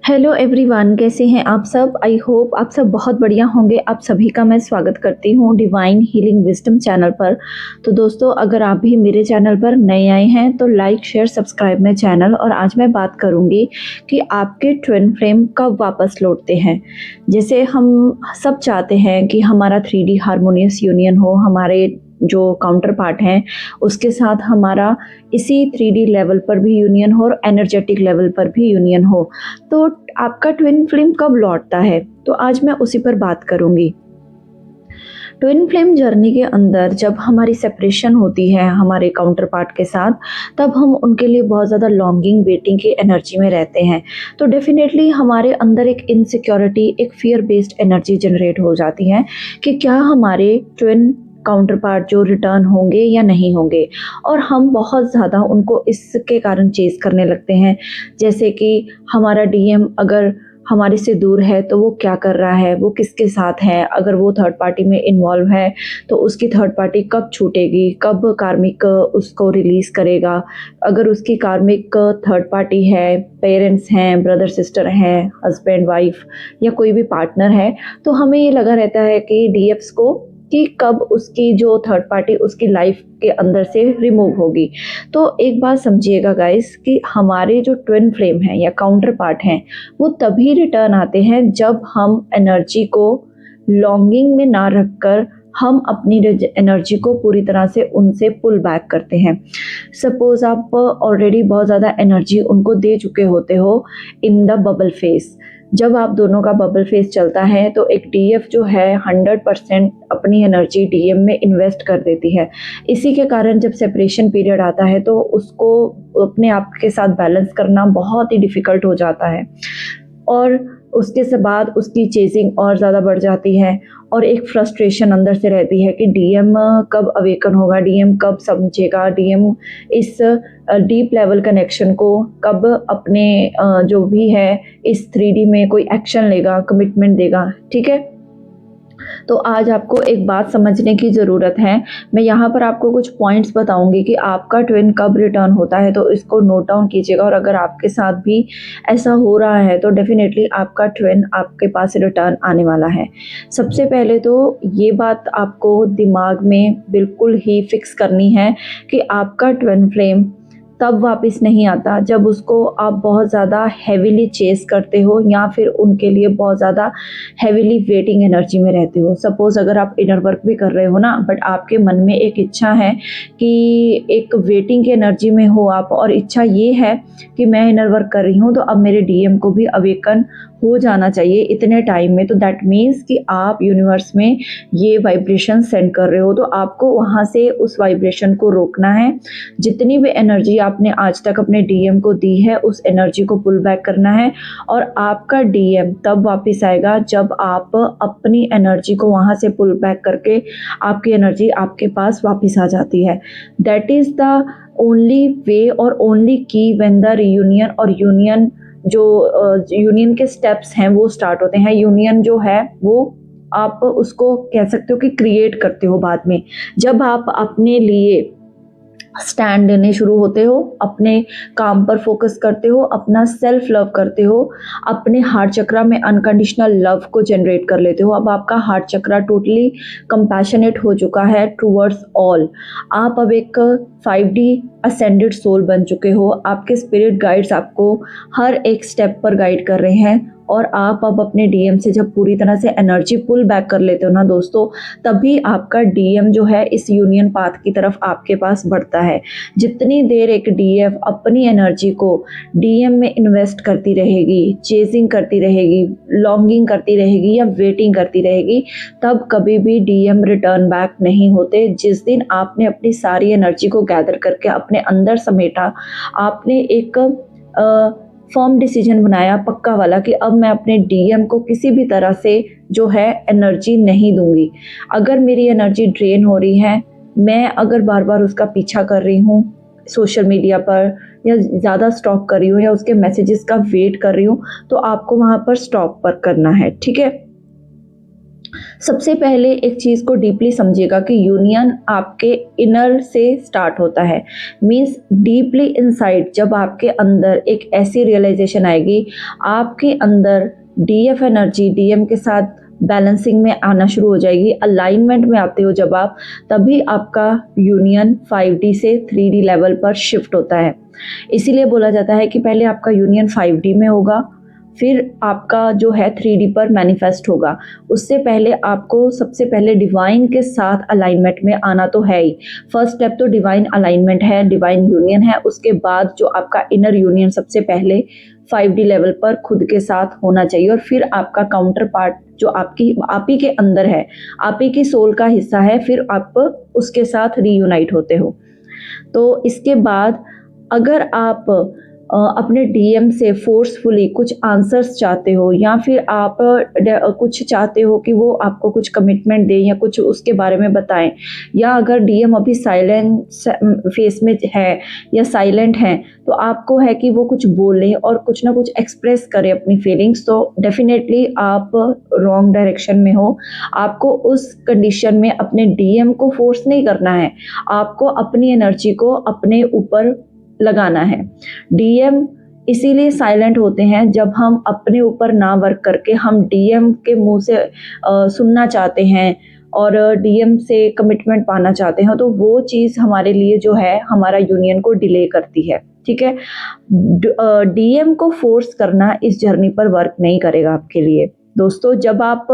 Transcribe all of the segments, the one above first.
Hello everyone, कैसे हैं आप सब। आई होप आप सब बहुत बढ़िया होंगे। आप सभी का मैं स्वागत करती हूँ डिवाइन हीलिंग विजडम चैनल पर। तो दोस्तों, अगर आप भी मेरे चैनल पर नए आए हैं तो like share subscribe my channel. और आज मैं बात करूँगी कि आपके ट्विन फ्लेम कब वापस लौटते हैं। जैसे हम सब चाहते हैं कि हमारा 3D हारमोनियस यूनियन हो, हमारे जो काउंटर पार्ट हैं उसके साथ हमारा इसी 3D लेवल पर भी यूनियन हो और एनर्जेटिक लेवल पर भी यूनियन हो। तो आपका ट्विन फ्लेम कब लौटता है, तो आज मैं उसी पर बात करूंगी। ट्विन फ्लेम जर्नी के अंदर जब हमारी सेपरेशन होती है हमारे काउंटर पार्ट के साथ, तब हम उनके लिए बहुत ज़्यादा लॉन्गिंग वेटिंग की एनर्जी में रहते हैं। तो डेफिनेटली हमारे अंदर एक इनसिक्योरिटी, एक फियर बेस्ड एनर्जी जनरेट हो जाती है कि क्या हमारे ट्विन काउंटर पार्ट जो रिटर्न होंगे या नहीं होंगे। और हम बहुत ज़्यादा उनको इसके कारण चेज़ करने लगते हैं। जैसे कि हमारा डीएम अगर हमारे से दूर है तो वो क्या कर रहा है, वो किसके साथ है, अगर वो थर्ड पार्टी में इन्वॉल्व है तो उसकी थर्ड पार्टी कब छूटेगी, कब कार्मिक उसको रिलीज़ करेगा। अगर उसकी कार्मिक थर्ड पार्टी है, पेरेंट्स हैं, ब्रदर सिस्टर हैं, हस्बैंड वाइफ या कोई भी पार्टनर है, तो हमें ये लगा रहता है कि डीएफ्स को कि कब उसकी जो थर्ड पार्टी उसकी लाइफ के अंदर से रिमूव होगी। तो एक बात समझिएगा गाइस कि हमारे जो ट्विन फ्लेम हैं या काउंटर पार्ट हैं वो तभी रिटर्न आते हैं जब हम एनर्जी को लॉन्गिंग में ना रखकर हम अपनी एनर्जी को पूरी तरह से उनसे पुल बैक करते हैं। सपोज आप ऑलरेडी बहुत ज़्यादा एनर्जी उनको दे चुके होते हो इन द बबल फेस। जब आप दोनों का बबल फेस चलता है तो एक डीएफ जो है 100% अपनी एनर्जी डीएम में इन्वेस्ट कर देती है। इसी के कारण जब सेपरेशन पीरियड आता है तो उसको अपने आप के साथ बैलेंस करना बहुत ही डिफ़िकल्ट हो जाता है और उसके से बाद उसकी चेजिंग और ज़्यादा बढ़ जाती है और एक फ्रस्ट्रेशन अंदर से रहती है कि डीएम कब अवेकन होगा, डीएम कब समझेगा, डीएम इस डीप लेवल कनेक्शन को कब अपने जो भी है इस 3D में कोई एक्शन लेगा, कमिटमेंट देगा। ठीक है, तो आज आपको एक बात समझने की ज़रूरत है। मैं यहाँ पर आपको कुछ पॉइंट्स बताऊँगी कि आपका ट्विन कब रिटर्न होता है, तो इसको नोट डाउन कीजिएगा। और अगर आपके साथ भी ऐसा हो रहा है तो डेफ़िनेटली आपका ट्विन आपके पास रिटर्न आने वाला है। सबसे पहले तो ये बात आपको दिमाग में बिल्कुल ही फिक्स करनी है कि आपका ट्विन फ्लेम तब वापस नहीं आता जब उसको आप बहुत ज़्यादा हेविली चेस करते हो या फिर उनके लिए बहुत ज़्यादा हेविली वेटिंग एनर्जी में रहते हो। सपोज़ अगर आप इनर वर्क भी कर रहे हो ना, बट आपके मन में एक इच्छा है कि एक वेटिंग की एनर्जी में हो आप, और इच्छा ये है कि मैं इनर वर्क कर रही हूँ तो अब मेरे डीएम को भी अवेकन हो जाना चाहिए इतने टाइम में। तो दैट मीन्स कि आप यूनिवर्स में ये वाइब्रेशन सेंड कर रहे हो, तो आपको वहाँ से उस वाइब्रेशन को रोकना है। जितनी भी एनर्जी आपने आज तक अपने डीएम को दी है उस एनर्जी को पुल बैक करना है। और आपका डीएम तब वापस आएगा जब आप अपनी एनर्जी को वहाँ से पुल बैक करके आपकी एनर्जी आपके पास वापस आ जाती है। That is the only way और ओनली की व्हेन द रीयूनियन और यूनियन जो यूनियन के स्टेप्स हैं वो स्टार्ट होते हैं। यूनियन जो है वो आप उसको कह सकते हो कि क्रिएट करते हो बाद में, जब आप अपने लिए स्टैंड लेने शुरू होते हो, अपने काम पर फोकस करते हो, अपना सेल्फ लव करते हो, अपने हार्ट चक्रा में अनकंडीशनल लव को जनरेट कर लेते हो। अब आपका हार्ट चक्रा टोटली कंपैशनेट हो चुका है टूवर्ड्स ऑल। आप अब एक 5D असेंडेड सोल बन चुके हो। आपके स्पिरिट गाइड्स आपको हर एक स्टेप पर गाइड कर रहे हैं और आप अब अपने डीएम से जब पूरी तरह से एनर्जी पुल बैक कर लेते हो ना दोस्तों, तभी आपका डीएम जो है इस यूनियन पाथ की तरफ आपके पास बढ़ता है। जितनी देर एक डीएफ अपनी एनर्जी को डीएम में इन्वेस्ट करती रहेगी, चेजिंग करती रहेगी, लॉन्गिंग करती रहेगी या वेटिंग करती रहेगी, तब कभी भी डीएम रिटर्न बैक नहीं होते। जिस दिन आपने अपनी सारी एनर्जी को गैदर करके अपने अंदर समेटा, आपने एक फर्म डिसीजन बनाया पक्का वाला कि अब मैं अपने डीएम को किसी भी तरह से जो है एनर्जी नहीं दूंगी। अगर मेरी एनर्जी ड्रेन हो रही है, मैं अगर बार बार उसका पीछा कर रही हूँ सोशल मीडिया पर या ज़्यादा स्टॉक कर रही हूँ या उसके मैसेजेस का वेट कर रही हूँ, तो आपको वहाँ पर स्टॉप पर करना है। ठीक है, सबसे पहले एक चीज़ को डीपली समझिएगा कि यूनियन आपके इनर से स्टार्ट होता है, मीन्स डीपली इनसाइड। जब आपके अंदर एक ऐसी रियलाइजेशन आएगी, आपके अंदर डीएफ एनर्जी डीएम के साथ बैलेंसिंग में आना शुरू हो जाएगी, अलाइनमेंट में आते हो जब आप, तभी आपका यूनियन 5D से 3D लेवल पर शिफ्ट होता है। इसीलिए बोला जाता है कि पहले आपका यूनियन 5D में होगा, फिर आपका जो है 3D पर मैनिफेस्ट होगा। उससे पहले आपको सबसे पहले डिवाइन के साथ अलाइनमेंट में आना तो है ही। फर्स्ट स्टेप तो डिवाइन अलाइनमेंट है, डिवाइन यूनियन है। उसके बाद जो आपका इनर यूनियन सबसे पहले 5D लेवल पर खुद के साथ होना चाहिए, और फिर आपका काउंटर पार्ट जो आप ही के अंदर है, आप ही की सोल का हिस्सा है, फिर आप उसके साथ रीयूनाइट होते हो। तो इसके बाद अगर आप अपने डीएम से फोर्सफुली कुछ आंसर्स चाहते हो, या फिर आप कुछ चाहते हो कि वो आपको कुछ कमिटमेंट दें या कुछ उसके बारे में बताएं, या अगर डीएम अभी साइलेंट फेस में है या साइलेंट है, तो आपको है कि वो कुछ बोलें और कुछ ना कुछ एक्सप्रेस करें अपनी फीलिंग्स, तो डेफिनेटली आप रॉन्ग डायरेक्शन में हो। आपको उस कंडीशन में अपने डीएम को फोर्स नहीं करना है, आपको अपनी एनर्जी को अपने ऊपर लगाना है। डीएम इसीलिए साइलेंट होते हैं जब हम अपने ऊपर ना वर्क करके हम डीएम के मुंह से सुनना चाहते हैं और डीएम से कमिटमेंट पाना चाहते हैं, तो वो चीज़ हमारे लिए जो है हमारा यूनियन को डिले करती है। ठीक है, डीएम को फोर्स करना इस जर्नी पर वर्क नहीं करेगा आपके लिए। दोस्तों, जब आप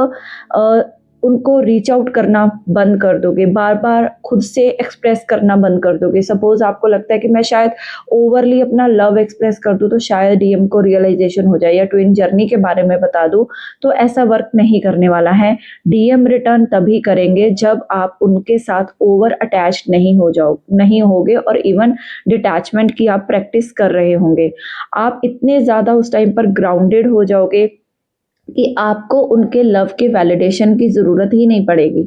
उनको रीच आउट करना बंद कर दोगे, बार बार खुद से एक्सप्रेस करना बंद कर दोगे, सपोज आपको लगता है कि मैं शायद ओवरली अपना लव एक्सप्रेस कर दूं तो शायद डीएम को रियलाइजेशन हो जाए, या ट्विन जर्नी के बारे में बता दूं, तो ऐसा वर्क नहीं करने वाला है। डीएम रिटर्न तभी करेंगे जब आप उनके साथ ओवर अटैच नहीं होगे, और इवन डिटैचमेंट की आप प्रैक्टिस कर रहे होंगे। आप इतने ज़्यादा उस टाइम पर ग्राउंडेड हो जाओगे कि आपको उनके लव के वैलिडेशन की ज़रूरत ही नहीं पड़ेगी,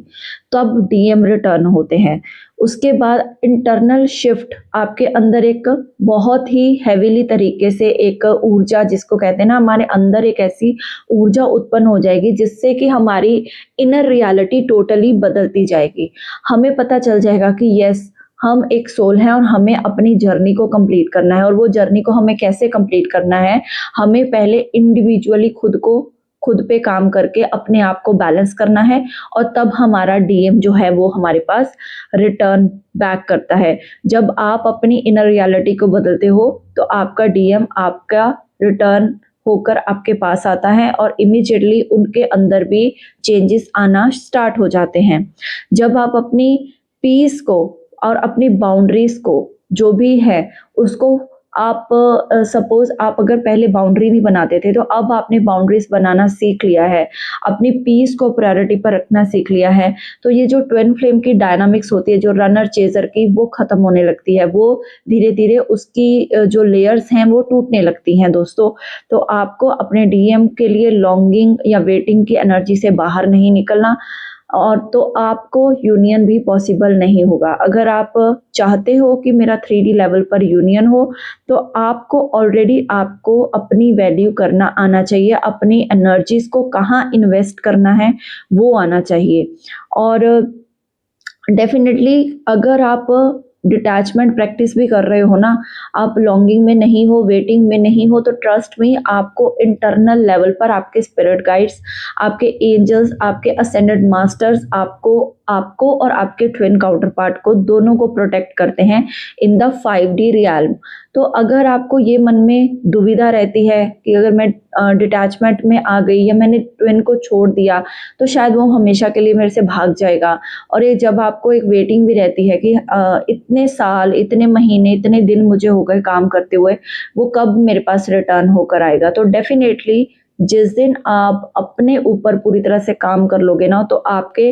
तब डीएम रिटर्न होते हैं। उसके बाद इंटरनल शिफ्ट, आपके अंदर एक बहुत ही हैवीली तरीके से एक ऊर्जा, जिसको कहते हैं ना, हमारे अंदर एक ऐसी ऊर्जा उत्पन्न हो जाएगी जिससे कि हमारी इनर रियलिटी टोटली बदलती जाएगी। हमें पता चल जाएगा कि यस, हम एक सोल हैं और हमें अपनी जर्नी को कंप्लीट करना है। और वो जर्नी को हमें कैसे कंप्लीट करना है, हमें पहले इंडिविजुअली खुद पे काम करके अपने आप को बैलेंस करना है, और तब हमारा डीएम जो है वो हमारे पास रिटर्न बैक करता है। जब आप अपनी इनर रियलिटी को बदलते हो तो आपका डीएम आपका रिटर्न होकर आपके पास आता है, और इमीडिएटली उनके अंदर भी चेंजेस आना स्टार्ट हो जाते हैं। जब आप अपनी पीस को और अपनी बाउंड्रीज को जो भी है उसको आप सपोज आप अगर पहले बाउंड्री नहीं बनाते थे, तो अब आपने बाउंड्रीज बनाना सीख लिया है, अपनी पीस को प्रायोरिटी पर रखना सीख लिया है, तो ये जो ट्विन फ्लेम की डायनामिक्स होती है, जो रनर चेजर की, वो खत्म होने लगती है। वो धीरे धीरे उसकी जो लेयर्स हैं वो टूटने लगती हैं दोस्तों। तो आपको अपने डीएम के लिए लॉन्गिंग या वेटिंग की एनर्जी से बाहर नहीं निकलना, और तो आपको यूनियन भी पॉसिबल नहीं होगा। अगर आप चाहते हो कि मेरा 3D लेवल पर यूनियन हो, तो आपको ऑलरेडी आपको अपनी वैल्यू करना आना चाहिए, अपनी एनर्जीज को कहाँ इन्वेस्ट करना है वो आना चाहिए। और डेफिनेटली अगर आप डिटैचमेंट प्रैक्टिस भी कर रहे हो ना, आप लॉन्गिंग में नहीं हो, वेटिंग में नहीं हो, तो ट्रस्ट में आपको इंटरनल लेवल पर आपके स्पिरिट गाइड्स, आपके एंजल्स, आपके असेंडेड मास्टर्स आपको और आपके ट्विन काउंटर पार्ट को, दोनों को प्रोटेक्ट करते हैं इन द 5D रियल्म। तो अगर आपको ये मन में दुविधा रहती है कि अगर मैं डिटैचमेंट में आ गई या मैंने ट्विन को छोड़ दिया तो शायद वो हमेशा के लिए मेरे से भाग जाएगा, और ये जब आपको एक वेटिंग भी रहती है कि इतने साल, इतने महीने, इतने दिन मुझे हो गए काम करते हुए, वो कब मेरे पास रिटर्न होकर आएगा, तो डेफिनेटली जिस दिन आप अपने ऊपर पूरी तरह से काम कर लोगे ना, तो आपके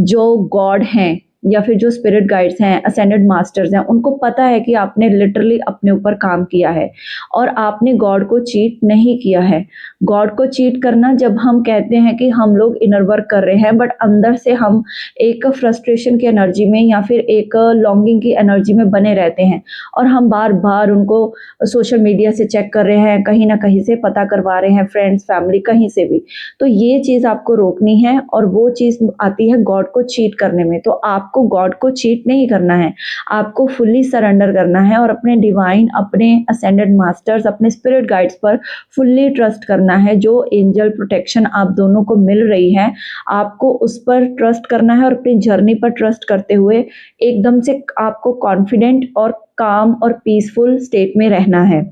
जो गॉड हैं, या फिर जो स्पिरिट गाइड्स हैं, असेंडेड मास्टर्स हैं, उनको पता है कि आपने लिटरली अपने ऊपर काम किया है और आपने गॉड को चीट नहीं किया है। गॉड को चीट करना जब हम कहते हैं कि हम लोग इनर वर्क कर रहे हैं बट अंदर से हम एक फ्रस्ट्रेशन की एनर्जी में या फिर एक लॉन्गिंग की एनर्जी में बने रहते हैं और हम बार बार उनको सोशल मीडिया से चेक कर रहे हैं, कहीं ना कहीं से पता करवा रहे हैं, फ्रेंड्स फैमिली कहीं से भी। तो ये चीज़ आपको रोकनी है और वो चीज़ आती है गॉड को चीट करने में। तो आपको गॉड को चीट नहीं करना है, आपको फुल्ली सरेंडर करना है और अपने डिवाइन, अपने असेंडेड मास्टर्स, अपने स्पिरिट गाइड्स पर फुल्ली ट्रस्ट करना है। जो एंजल प्रोटेक्शन आप दोनों को मिल रही है, आपको उस पर ट्रस्ट करना है और अपनी जर्नी पर ट्रस्ट करते हुए एकदम से आपको कॉन्फिडेंट और काम और पीसफुल स्टेट में रहना है।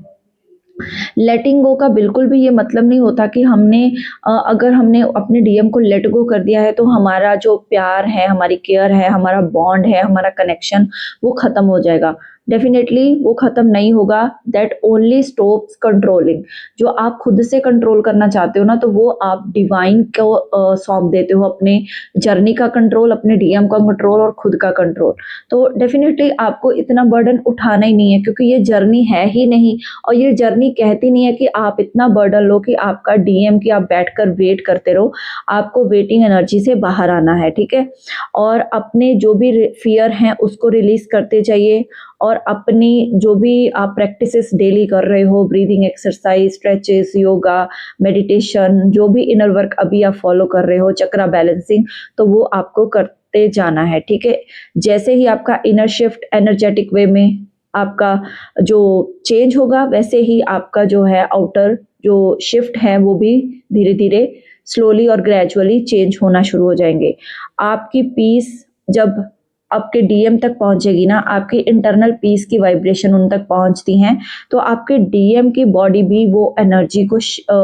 लेटिंग गो का बिल्कुल भी ये मतलब नहीं होता कि अगर हमने अपने डीएम को लेट गो कर दिया है तो हमारा जो प्यार है, हमारी केयर है, हमारा बॉन्ड है, हमारा कनेक्शन वो ख़त्म हो जाएगा। डेफिनेटली वो ख़त्म नहीं होगा। That only stops controlling. जो आप खुद से कंट्रोल करना चाहते हो ना, तो वो आप डिवाइन को सौंप देते हो अपने जर्नी का कंट्रोल, अपने डीएम का कंट्रोल और खुद का कंट्रोल। तो डेफिनेटली आपको इतना बर्डन उठाना ही नहीं है क्योंकि ये जर्नी है ही नहीं और ये जर्नी कहती नहीं है कि आप इतना बर्डन लो कि आपका डीएम की आप बैठकर वेट करते रहो। आपको वेटिंग एनर्जी से बाहर आना है, ठीक है? और अपने जो भी फियर हैं उसको रिलीज करते जाइए और अपनी जो भी आप प्रैक्टिसेस डेली कर रहे हो, breathing exercise, stretches, yoga, meditation, जो भी इनर वर्क अभी आप फॉलो कर रहे हो, चक्रा बैलेंसिंग, तो वो आपको करते जाना है, ठीक है? जैसे ही आपका इनर शिफ्ट एनर्जेटिक वे में आपका जो चेंज होगा, वैसे ही आपका जो है आउटर जो शिफ्ट है वो भी धीरे धीरे स्लोली और ग्रेजुअली चेंज होना शुरू हो जाएंगे। आपकी पीस जब आपके डीएम तक पहुंचेगी ना, आपकी इंटरनल पीस की वाइब्रेशन उन तक पहुंचती हैं, तो आपके डीएम की बॉडी भी वो एनर्जी को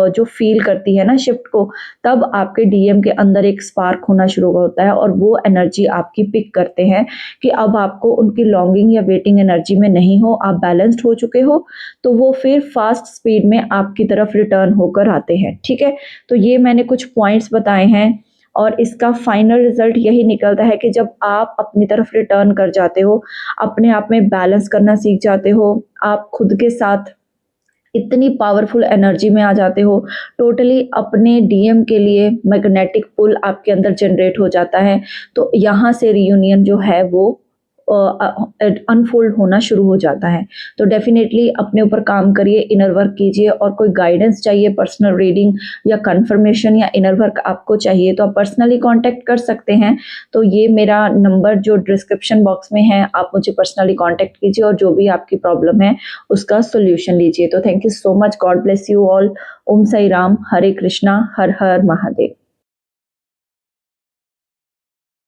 जो फील करती है ना शिफ्ट को, तब आपके डीएम के अंदर एक स्पार्क होना शुरू होता है और वो एनर्जी आपकी पिक करते हैं कि अब आपको उनकी लॉन्गिंग या वेटिंग एनर्जी में नहीं हो, आप बैलेंस्ड हो चुके हो, तो वो फिर फास्ट स्पीड में आपकी तरफ रिटर्न होकर आते हैं, ठीक है? तो ये मैंने कुछ पॉइंट्स बताए हैं और इसका फाइनल रिजल्ट यही निकलता है कि जब आप अपनी तरफ रिटर्न कर जाते हो, अपने आप में बैलेंस करना सीख जाते हो, आप खुद के साथ इतनी पावरफुल एनर्जी में आ जाते हो, टोटली अपने डीएम के लिए मैग्नेटिक पुल आपके अंदर जनरेट हो जाता है। तो यहाँ से रियूनियन जो है वो अनफोल्ड होना शुरू हो जाता है। तो डेफिनेटली अपने ऊपर काम करिए, इनर वर्क कीजिए और कोई गाइडेंस चाहिए, पर्सनल रीडिंग या कंफर्मेशन या इनर वर्क आपको चाहिए तो आप पर्सनली कांटेक्ट कर सकते हैं। तो ये मेरा नंबर जो डिस्क्रिप्शन बॉक्स में है, आप मुझे पर्सनली कांटेक्ट कीजिए और जो भी आपकी प्रॉब्लम है उसका सोल्यूशन लीजिए। तो thank you so much, God bless you all. Om Sai Ram, Hare Krishna, Har Har Mahadev.